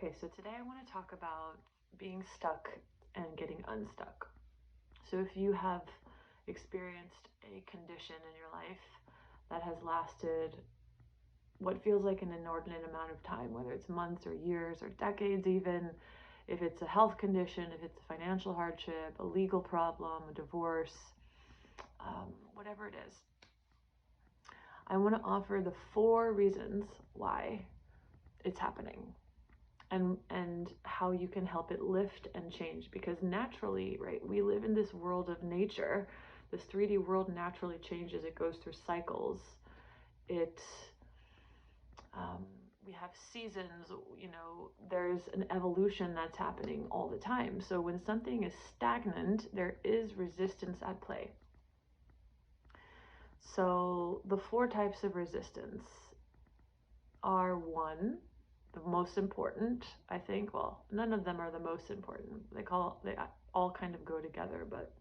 Okay, so today I want to talk about being stuck and getting unstuck. So if you have experienced a condition in your life that has lasted what feels like an inordinate amount of time, whether it's months or years or decades even, if it's a health condition, if it's a financial hardship, a legal problem, a divorce, whatever it is, I want to offer the 4 reasons why it's happening. And how you can help it lift and change, because naturally, right, we live in this world of nature. This 3D world naturally changes. It goes through cycles. It we have seasons, there's an evolution that's happening all the time. So when something is stagnant, there is resistance at play. So the 4 types of resistance are: 1, the most important, I think. Well, none of them are the most important. They all kind of go together, but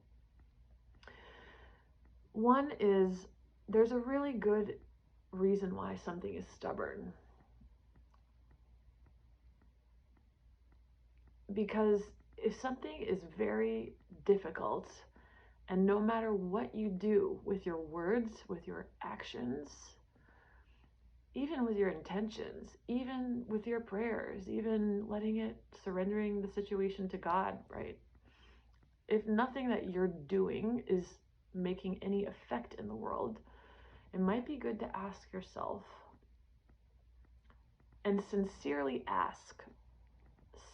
1 is there's a really good reason why something is stubborn. Because if something is very difficult, and no matter what you do with your words, with your actions, even with your intentions, even with your prayers, even surrendering the situation to God, right? If nothing that you're doing is making any effect in the world, it might be good to ask yourself, and sincerely ask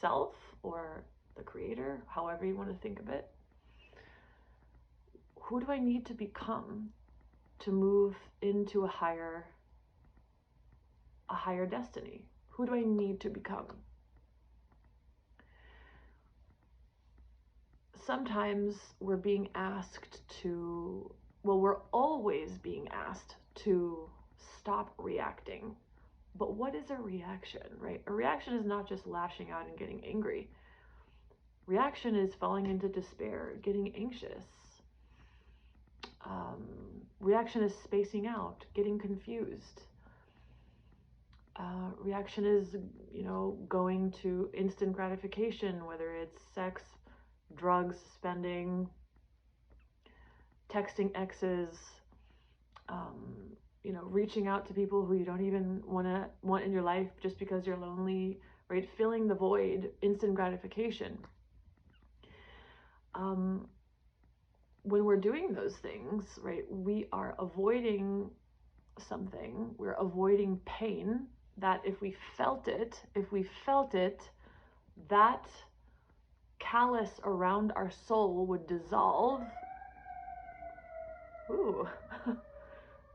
self or the creator, however you want to think of it, who do I need to become to move into a higher destiny? Who do I need to become? Sometimes we're being asked to, we're always being asked to stop reacting. But what is a reaction, right? A reaction is not just lashing out and getting angry. Reaction is falling into despair, getting anxious. Reaction is spacing out, getting confused. Reaction is, going to instant gratification, whether it's sex, drugs, spending, texting exes, reaching out to people who you don't even want in your life just because you're lonely, right? Filling the void, instant gratification. When we're doing those things, right, we are avoiding something. We're avoiding pain that if we felt it, that callus around our soul would dissolve. Ooh.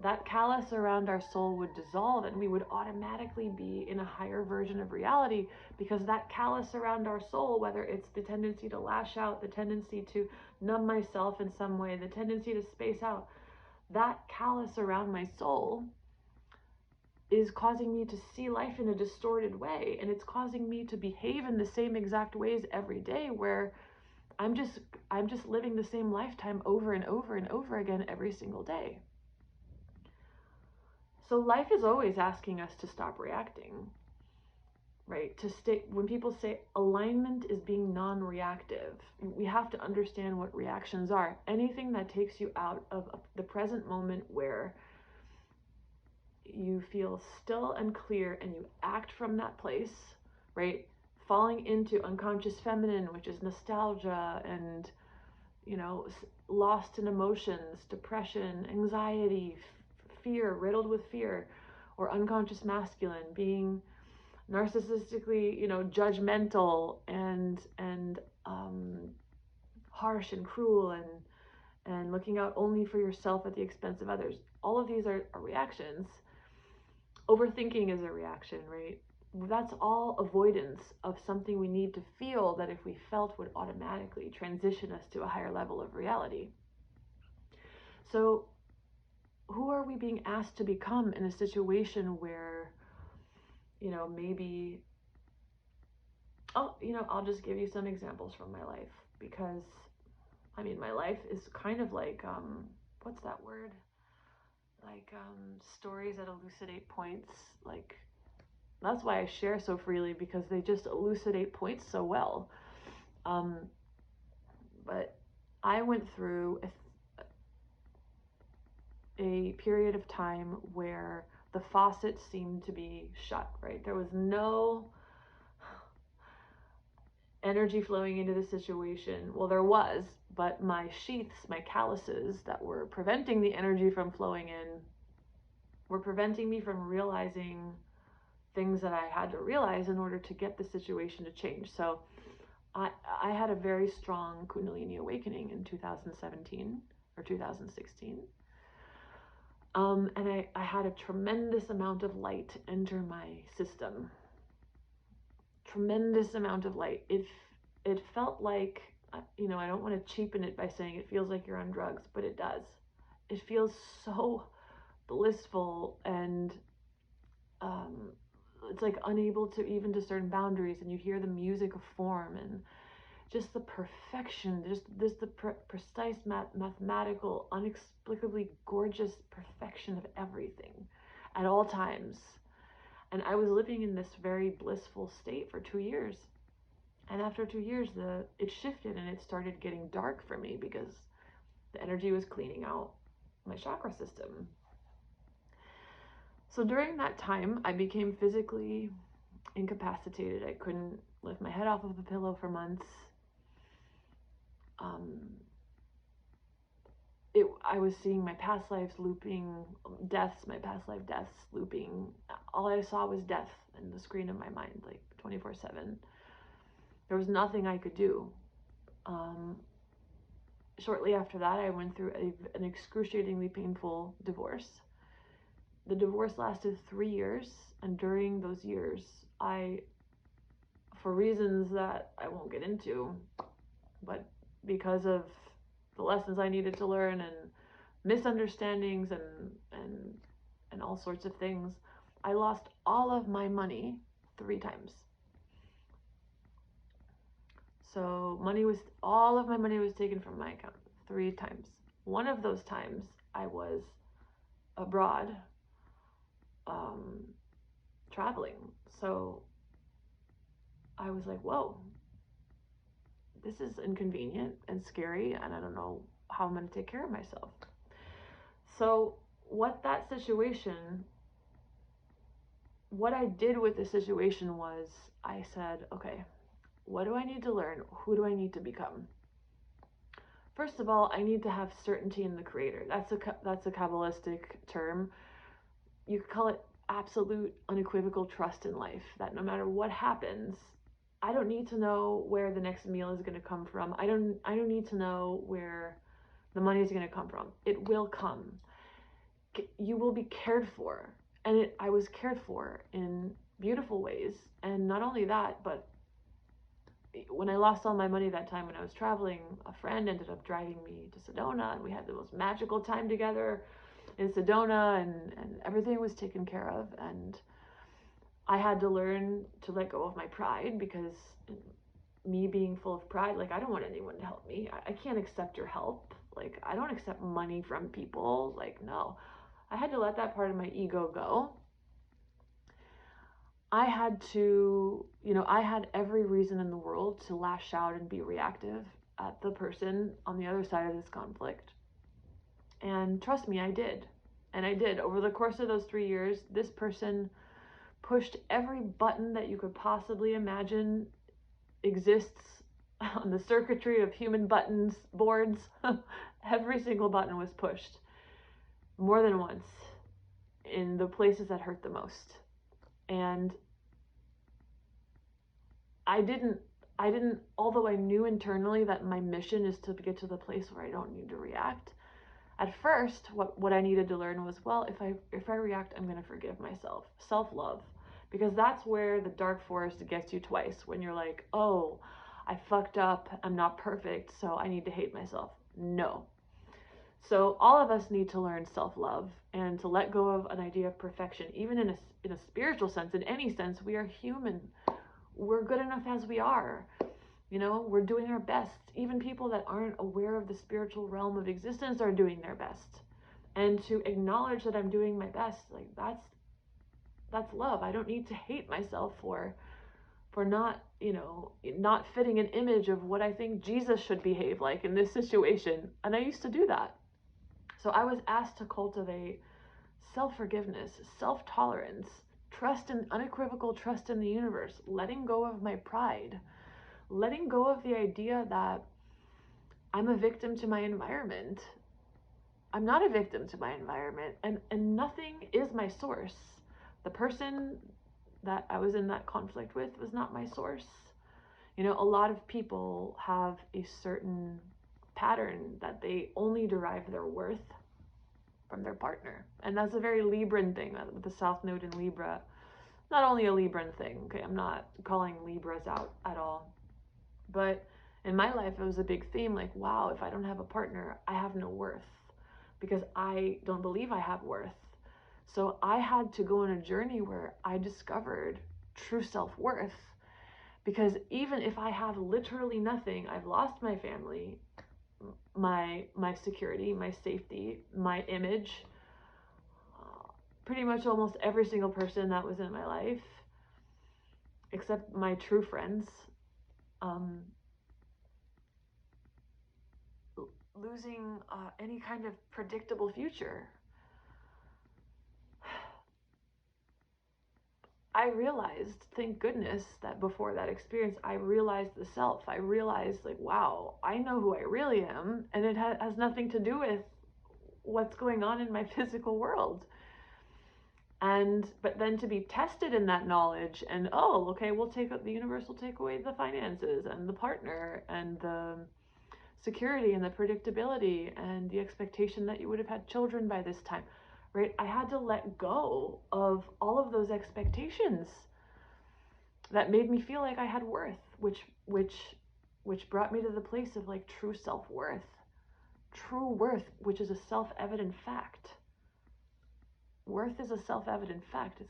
That callus around our soul would dissolve, and we would automatically be in a higher version of reality, because that callus around our soul, whether it's the tendency to lash out, the tendency to numb myself in some way, the tendency to space out, that callus around my soul is causing me to see life in a distorted way, and it's causing me to behave in the same exact ways every day, where I'm just living the same lifetime over and over and over again every single day. So life is always asking us to stop reacting, right? When people say alignment is being non-reactive, we have to understand what reactions are. Anything that takes you out of the present moment, where you feel still and clear and you act from that place, right? Falling into unconscious feminine, which is nostalgia and, lost in emotions, depression, anxiety, fear, riddled with fear, or unconscious masculine, being narcissistically, judgmental and harsh and cruel, and looking out only for yourself at the expense of others. All of these are reactions. Overthinking is a reaction, right? That's all avoidance of something we need to feel, that if we felt would automatically transition us to a higher level of reality. So who are we being asked to become in a situation where, maybe, I'll just give you some examples from my life, because, my life is kind of like, what's that word? Like, stories that elucidate points, like, that's why I share so freely, because they just elucidate points so well. But I went through a period of time where the faucet seemed to be shut, right? There was no energy flowing into the situation. Well, there was, but my sheaths, my calluses that were preventing the energy from flowing in, were preventing me from realizing things that I had to realize in order to get the situation to change. So I had a very strong Kundalini awakening in 2017 or 2016. And I had a tremendous amount of light enter my system. Tremendous amount of light. It felt like, I don't want to cheapen it by saying it feels like you're on drugs, but it does. It feels so blissful, and it's like unable to even discern boundaries, and you hear the music of form and just the perfection, just the precise mathematical, inexplicably gorgeous perfection of everything at all times. And I was living in this very blissful state for 2 years. And after 2 years, it shifted and it started getting dark for me, because the energy was cleaning out my chakra system. So during that time, I became physically incapacitated. I couldn't lift my head off of the pillow for months. I was seeing my past lives looping, my past life deaths looping. All I saw was death in the screen of my mind, like 24/7. There was nothing I could do. Shortly after that, I went through an excruciatingly painful divorce. The divorce lasted 3 years, and during those years, for reasons that I won't get into, but because of the lessons I needed to learn and misunderstandings and all sorts of things, I lost all of my money 3 times. So all of my money was taken from my account 3 times. One of those times I was abroad, traveling. So I was like, whoa, this is inconvenient and scary, and I don't know how I'm going to take care of myself. So what I did with the situation was, I said, okay, what do I need to learn? Who do I need to become? First of all, I need to have certainty in the Creator. That's a Kabbalistic term. You could call it absolute, unequivocal trust in life, that no matter what happens, I don't need to know where the next meal is going to come from. I don't need to know where the money is going to come from. It will come. You will be cared for. And I was cared for in beautiful ways. And not only that, but when I lost all my money that time when I was traveling, a friend ended up driving me to Sedona, and we had the most magical time together in Sedona, and everything was taken care of. And I had to learn to let go of my pride, because me being full of pride, like, I don't want anyone to help me. I can't accept your help. Like, I don't accept money from people. Like, no. I had to let that part of my ego go. I had to, I had every reason in the world to lash out and be reactive at the person on the other side of this conflict. And trust me, I did. And I did. Over the course of those 3 years, this person pushed every button that you could possibly imagine exists on the circuitry of human boards. Every single button was pushed more than once in the places that hurt the most. And I didn't, although I knew internally that my mission is to get to the place where I don't need to react. At first, what I needed to learn was, well, if I react, I'm going to forgive myself. Self-love. Because that's where the dark forest gets you twice. When you're like, oh, I fucked up, I'm not perfect, so I need to hate myself. No. So all of us need to learn self-love and to let go of an idea of perfection. Even in a spiritual sense, in any sense, we are human. We're good enough as we are. We're doing our best. Even people that aren't aware of the spiritual realm of existence are doing their best. And to acknowledge that I'm doing my best, like, That's love. I don't need to hate myself for not, not fitting an image of what I think Jesus should behave like in this situation. And I used to do that. So I was asked to cultivate self-forgiveness, self-tolerance, trust and unequivocal trust in the universe, letting go of my pride, letting go of the idea that I'm a victim to my environment. I'm not a victim to my environment, and nothing is my source. The person that I was in that conflict with was not my source. A lot of people have a certain pattern that they only derive their worth from their partner. And that's a very Libran thing with the South Node in Libra. Not only a Libran thing, okay? I'm not calling Libras out at all. But in my life, it was a big theme, like, wow, if I don't have a partner, I have no worth because I don't believe I have worth. So I had to go on a journey where I discovered true self-worth, because even if I have literally nothing, I've lost my family, my security, my safety, my image, pretty much almost every single person that was in my life, except my true friends, losing any kind of predictable future. I realized, thank goodness, that before that experience, I realized the self. I realized, like, wow, I know who I really am, and it has nothing to do with what's going on in my physical world. But then to be tested in that knowledge, and okay, the universe will take away the finances and the partner and the security and the predictability and the expectation that you would have had children by this time, right? I had to let go of all of those expectations that made me feel like I had worth, which brought me to the place of like true self-worth, true worth, which is a self-evident fact. Worth is a self-evident fact.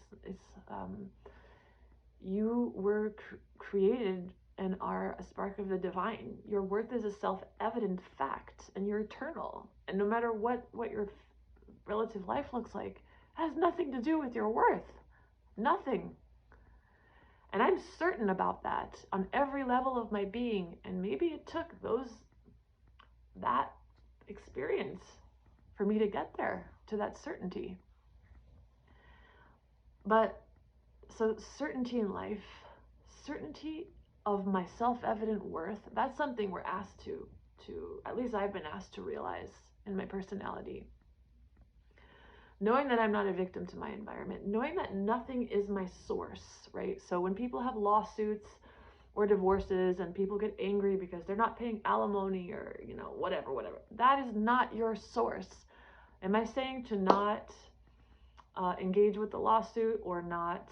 You were created and are a spark of the divine. Your worth is a self-evident fact, and you're eternal. And no matter what your relative life looks like, it has nothing to do with your worth. Nothing. And I'm certain about that on every level of my being. And maybe it took that experience for me to get there, to that certainty. But so certainty in life, certainty of my self-evident worth, that's something we're asked to, at least I've been asked to realize in my personality. Knowing that I'm not a victim to my environment, knowing that nothing is my source, right? So when people have lawsuits or divorces and people get angry because they're not paying alimony or, whatever, that is not your source. Am I saying to not engage with the lawsuit or not,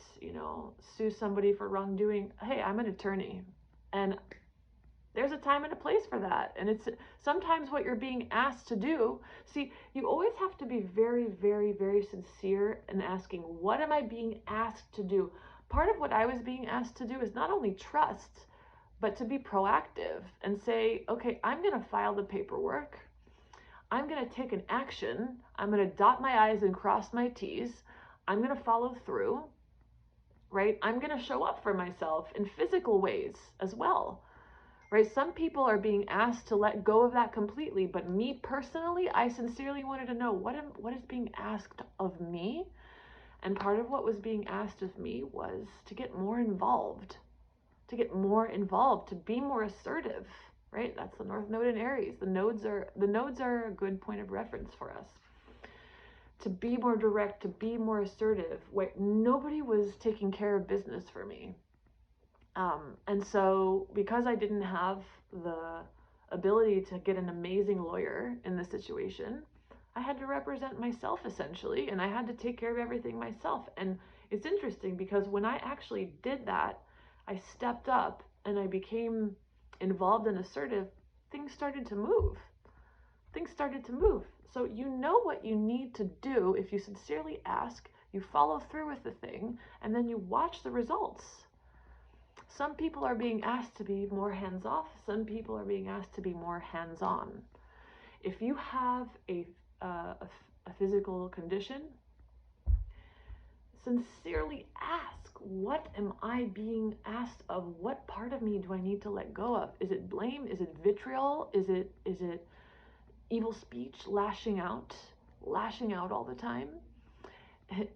sue somebody for wrongdoing? Hey, I'm an attorney, and there's a time and a place for that. And it's sometimes what you're being asked to do. See, you always have to be very, very, very sincere in asking, what am I being asked to do? Part of what I was being asked to do is not only trust, but to be proactive and say, okay, I'm going to file the paperwork. I'm going to take an action. I'm going to dot my I's and cross my T's. I'm going to follow through, right? I'm going to show up for myself in physical ways as well, right? Some people are being asked to let go of that completely, but me personally, I sincerely wanted to know what is being asked of me. And part of what was being asked of me was to get more involved, to be more assertive. Right? That's the North Node in Aries. The nodes are a good point of reference for us. To be more direct, to be more assertive. Nobody was taking care of business for me. And so because I didn't have the ability to get an amazing lawyer in this situation, I had to represent myself essentially, and I had to take care of everything myself. And it's interesting because when I actually did that, I stepped up and I became involved and assertive. Things started to move. So you know what you need to do if you sincerely ask, you follow through with the thing, and then you watch the results. Some people are being asked to be more hands-off. Some people are being asked to be more hands-on. If you have a physical condition, sincerely ask, what am I being asked of? What part of me do I need to let go of? Is it blame? Is it vitriol? Is it evil speech, lashing out all the time?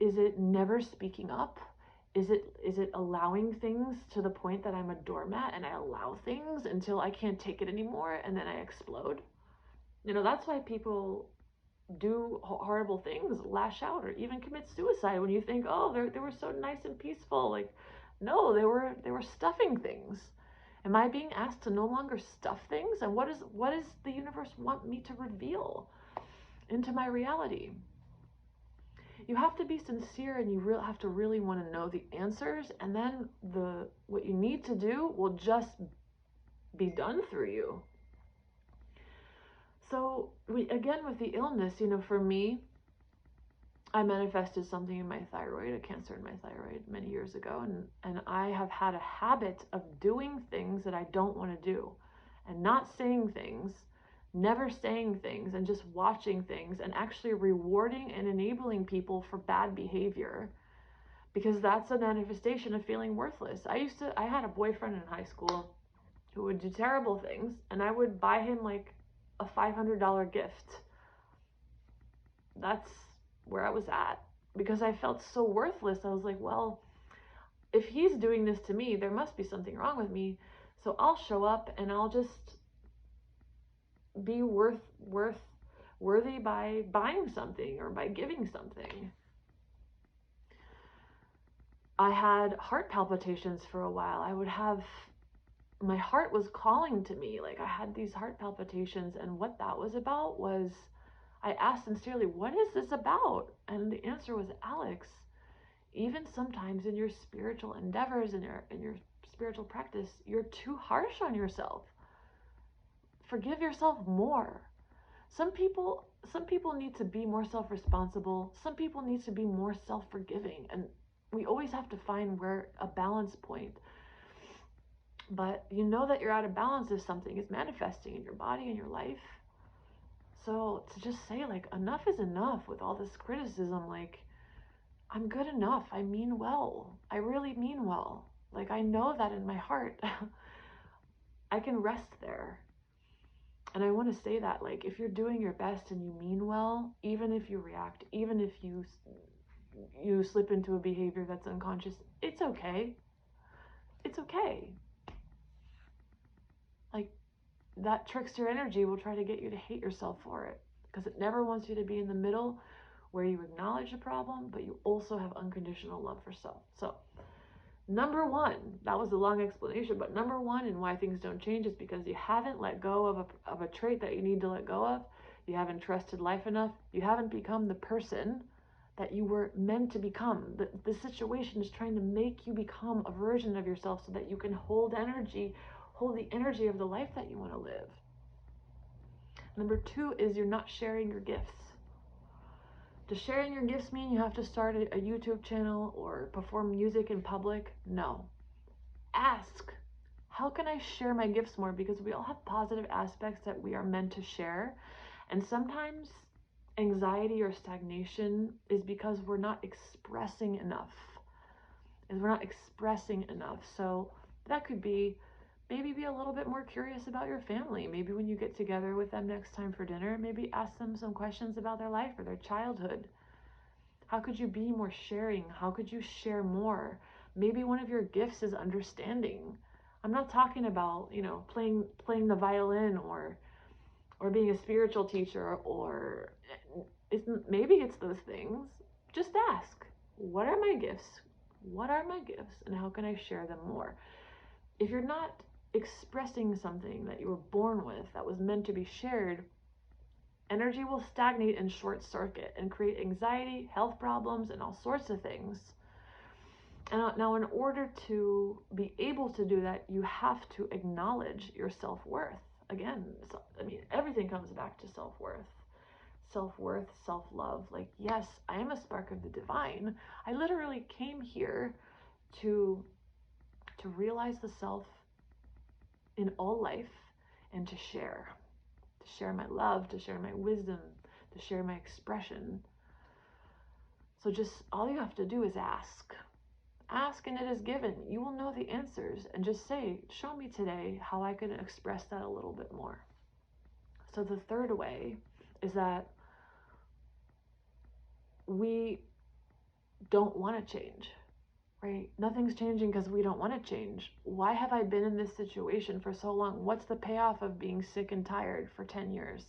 Is it never speaking up? Is it allowing things to the point that I'm a doormat and I allow things until I can't take it anymore and then I explode? That's why people do horrible things, lash out, or even commit suicide when you think, oh, they were so nice and peaceful. Like, no, they were stuffing things. Am I being asked to no longer stuff things? And what does the universe want me to reveal into my reality? You have to be sincere, and you have to really want to know the answers, and then what you need to do will just be done through you. So again, with the illness, for me, I manifested something in my thyroid, a cancer in my thyroid, many years ago, and I have had a habit of doing things that I don't want to do, and not saying things, never saying things, and just watching things, and actually rewarding and enabling people for bad behavior, because that's a manifestation of feeling worthless. I had a boyfriend in high school who would do terrible things, and I would buy him like a $500 gift. That's where I was at, because I felt so worthless. I was like, well, if he's doing this to me, there must be something wrong with me. So I'll show up and I'll just be worthy by buying something or by giving something. I had heart palpitations for a while. My heart was calling to me. Like, I had these heart palpitations, and what that was about was, I asked sincerely, what is this about? And the answer was, Alex, even sometimes in your spiritual endeavors, in your spiritual practice, you're too harsh on yourself. Forgive yourself more. Some people need to be more self-responsible. Some people need to be more self-forgiving. And we always have to find where a balance point. But you know that you're out of balance if something is manifesting in your body and your life. So to just say, like, enough is enough with all this criticism, like, I'm good enough. I mean well. I really mean well. Like, I know that in my heart. I can rest there. And I want to say that, like, if you're doing your best and you mean well, even if you react, even if you slip into a behavior that's unconscious, it's okay. It's okay. Like, that trickster energy will try to get you to hate yourself for it, because it never wants you to be in the middle where you acknowledge the problem, but you also have unconditional love for self. So number one, that was a long explanation, but number one in why things don't change is because you haven't let go of a trait that you need to let go of. You haven't trusted life enough. You haven't become the person that you were meant to become. The situation is trying to make you become a version of yourself so that you can hold the energy of the life that you want to live. Number two is you're not sharing your gifts. Does sharing your gifts mean you have to start a YouTube channel or perform music in public? No. Ask, how can I share my gifts more? Because we all have positive aspects that we are meant to share. And sometimes anxiety or stagnation is because we're not expressing enough. So that could be, maybe be a little bit more curious about your family. Maybe when you get together with them next time for dinner, maybe ask them some questions about their life or their childhood. How could you be more sharing? How could you share more? Maybe one of your gifts is understanding. I'm not talking about, playing the violin or being a spiritual teacher, or maybe it's those things. Just ask, what are my gifts? What are my gifts, and how can I share them more? If you're not expressing something that you were born with that was meant to be shared, energy will stagnate and short circuit and create anxiety, health problems, and all sorts of things. And now, in order to be able to do that, you have to acknowledge your self-worth. Again, everything comes back to self-worth. Self-worth, self-love. Like, yes, I am a spark of the divine. I literally came here to realize the self in all life, and to share my love, to share my wisdom, to share my expression. So just all you have to do is ask. Ask and it is given. You will know the answers, and just say, show me today how I can express that a little bit more. So the third way is that we don't want to change, right? Nothing's changing because we don't want to change. Why have I been in this situation for so long? What's the payoff of being sick and tired for 10 years?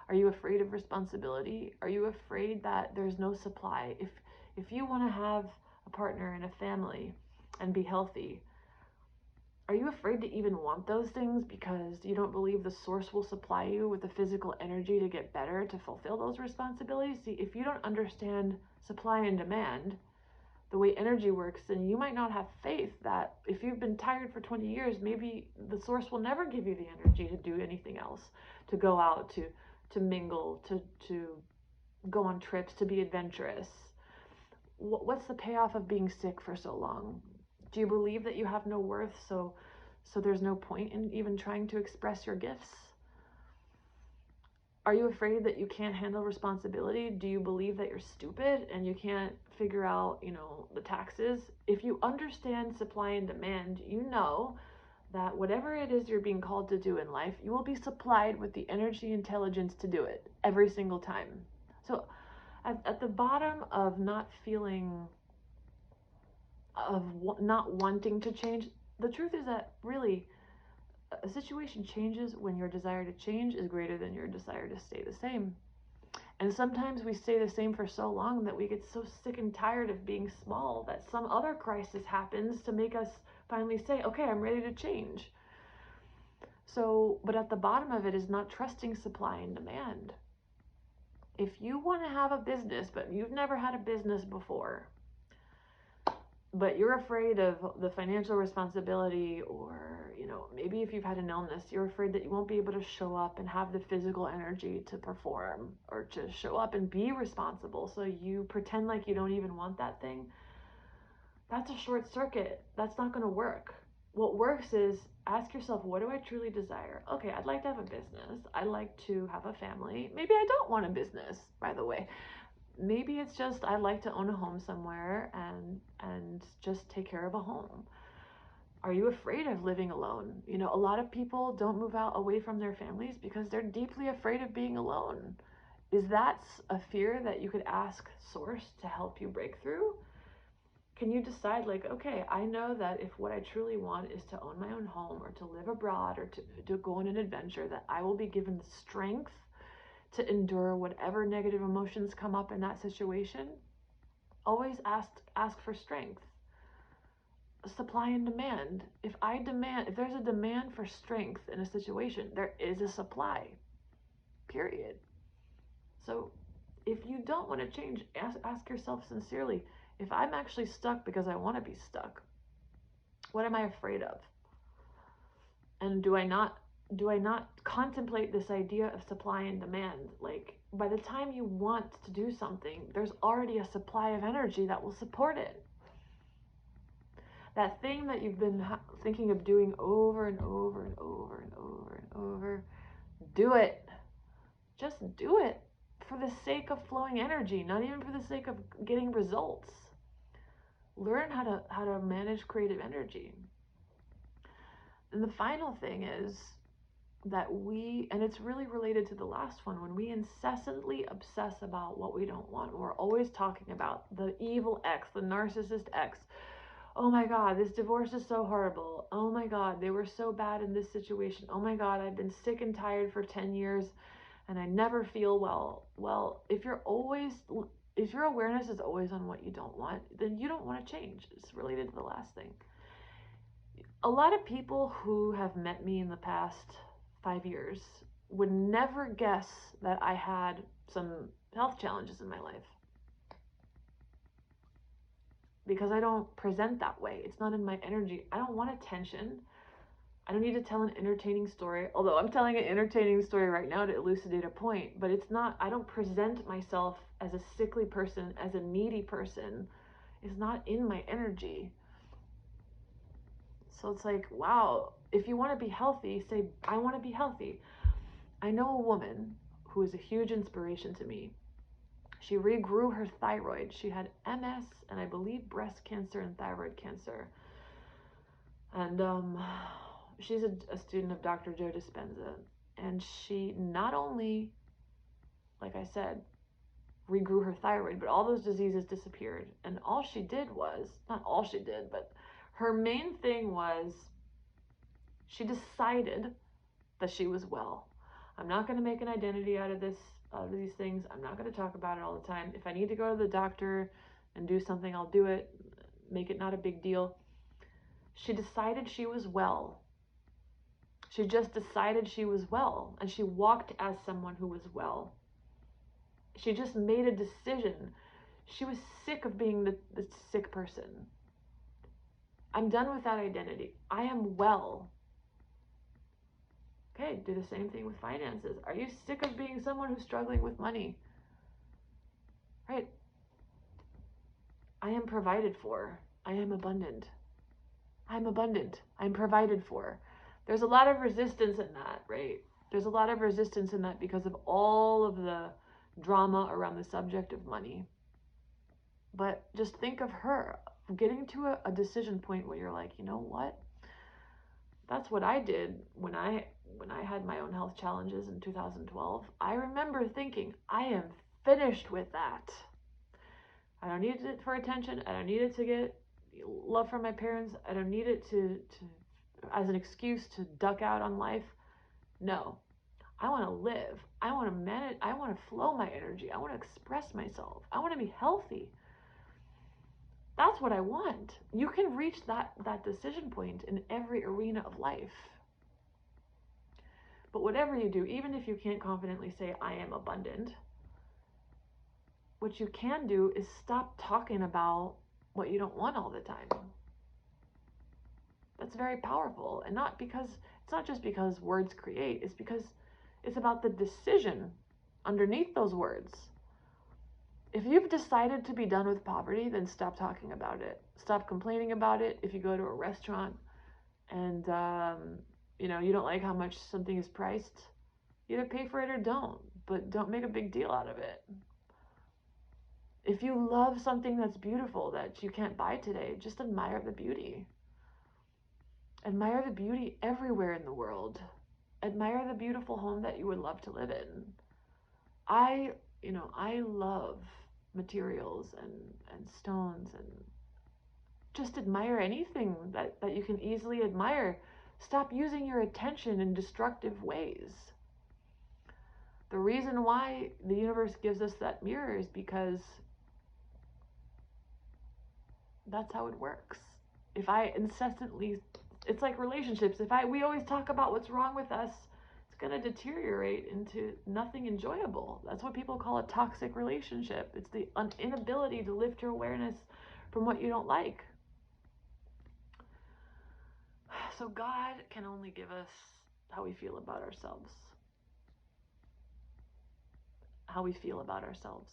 Are you afraid of responsibility? Are you afraid that there's no supply? If you want to have a partner and a family and be healthy, are you afraid to even want those things because you don't believe the source will supply you with the physical energy to get better, to fulfill those responsibilities? See, if you don't understand supply and demand, the way energy works, then you might not have faith that if you've been tired for 20 years, maybe the source will never give you the energy to do anything else, to go out, to mingle, to go on trips, to be adventurous. What's the payoff of being sick for so long? Do you believe that you have no worth, so there's no point in even trying to express your gifts? Are you afraid that you can't handle responsibility? Do you believe that you're stupid and you can't figure out, the taxes? If you understand supply and demand, you know that whatever it is you're being called to do in life, you will be supplied with the energy, intelligence to do it every single time. So at the bottom of not feeling, of not wanting to change, the truth is that really a situation changes when your desire to change is greater than your desire to stay the same. And sometimes we stay the same for so long that we get so sick and tired of being small that some other crisis happens to make us finally say, okay, I'm ready to change. So, but at the bottom of it is not trusting supply and demand. If you want to have a business, but you've never had a business before, but you're afraid of the financial responsibility, or maybe if you've had an illness, you're afraid that you won't be able to show up and have the physical energy to perform or to show up and be responsible, so you pretend like you don't even want that thing. That's a short circuit. That's not going to work. What works is ask yourself, what do I truly desire? Okay, I'd like to have a business. I'd like to have a family. Maybe I don't want a business, by the way. Maybe it's just I'd like to own a home somewhere and just take care of a home. Are you afraid of living alone? A lot of people don't move out away from their families because they're deeply afraid of being alone. Is that a fear that you could ask Source to help you break through? Can you decide, like, okay, I know that if what I truly want is to own my own home or to live abroad or to go on an adventure, that I will be given the strength to endure whatever negative emotions come up in that situation? Always ask for strength. Supply and demand. If there's a demand for strength in a situation, there is a supply. Period. So if you don't want to change, ask yourself sincerely, if I'm actually stuck because I want to be stuck, what am I afraid of? And do I not contemplate this idea of supply and demand? Like, by the time you want to do something, there's already a supply of energy that will support it. That thing that you've been thinking of doing over and over and over and over and over, do it. Just do it for the sake of flowing energy, not even for the sake of getting results. Learn how to manage creative energy. And the final thing is that and it's really related to the last one, when we incessantly obsess about what we don't want, we're always talking about the evil ex, the narcissist ex. Oh my God, this divorce is so horrible. Oh my God, they were so bad in this situation. Oh my God, I've been sick and tired for 10 years and I never feel well. Well, if your awareness is always on what you don't want, then you don't want to change. It's related to the last thing. A lot of people who have met me in the past 5 years would never guess that I had some health challenges in my life, because I don't present that way. It's not in my energy. I don't want attention. I don't need to tell an entertaining story, although I'm telling an entertaining story right now to elucidate a point, but I don't present myself as a sickly person, as a needy person. It's not in my energy. So it's like, wow, if you want to be healthy, say, I want to be healthy. I know a woman who is a huge inspiration to me. She regrew her thyroid. She had MS and I believe breast cancer and thyroid cancer. And she's a student of Dr. Joe Dispenza. And she not only, like I said, regrew her thyroid, but all those diseases disappeared. And all she did was, not all she did, but her main thing was she decided that she was well. I'm not going to make an identity out of these things. I'm not going to talk about it all the time. If I need to go to the doctor and do something, I'll do it. Make it not a big deal. She decided she was well. She just decided she was well, and she walked as someone who was well. She just made a decision. She was sick of being the sick person. I'm done with that identity. I am well. Okay, do the same thing with finances. Are you sick of being someone who's struggling with money? Right? I am provided for. I am abundant. I'm abundant. I'm provided for. There's a lot of resistance in that, right? There's a lot of resistance in that because of all of the drama around the subject of money. But just think of her getting to a decision point where you're like, you know what? That's what I did when I had my own health challenges in 2012. I remember thinking, I am finished with that. I don't need it for attention. I don't need it to get love from my parents. I don't need it to as an excuse to duck out on life. No, I want to live. I want to manage. I want to flow my energy. I want to express myself. I want to be healthy. That's what I want. You can reach that decision point in every arena of life. But whatever you do, even if you can't confidently say, I am abundant, what you can do is stop talking about what you don't want all the time. That's very powerful. And it's not just because words create, it's because it's about the decision underneath those words. If you've decided to be done with poverty, then stop talking about it. Stop complaining about it. If you go to a restaurant and you don't like how much something is priced, either pay for it or don't, but don't make a big deal out of it. If you love something that's beautiful that you can't buy today, just admire the beauty. Admire the beauty everywhere in the world. Admire the beautiful home that you would love to live in. I love materials and stones, and just admire anything that you can easily admire. Stop using your attention in destructive ways. The reason why the universe gives us that mirror is because that's how it works. If I incessantly, it's like relationships. We always talk about what's wrong with us, it's going to deteriorate into nothing enjoyable. That's what people call a toxic relationship. It's the inability to lift your awareness from what you don't like. So God can only give us how we feel about ourselves. How we feel about ourselves.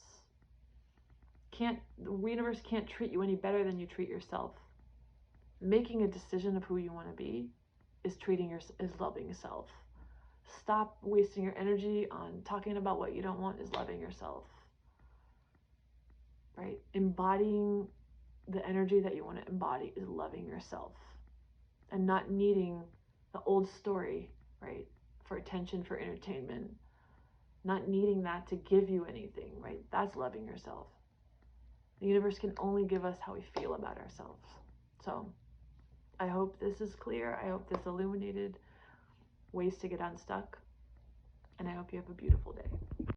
The universe can't treat you any better than you treat yourself. Making a decision of who you want to be is loving yourself. Stop wasting your energy on talking about what you don't want is loving yourself. Right? Embodying the energy that you want to embody is loving yourself. And not needing the old story, right? For attention, for entertainment. Not needing that to give you anything, right? That's loving yourself. The universe can only give us how we feel about ourselves. So I hope this is clear. I hope this illuminated ways to get unstuck. And I hope you have a beautiful day.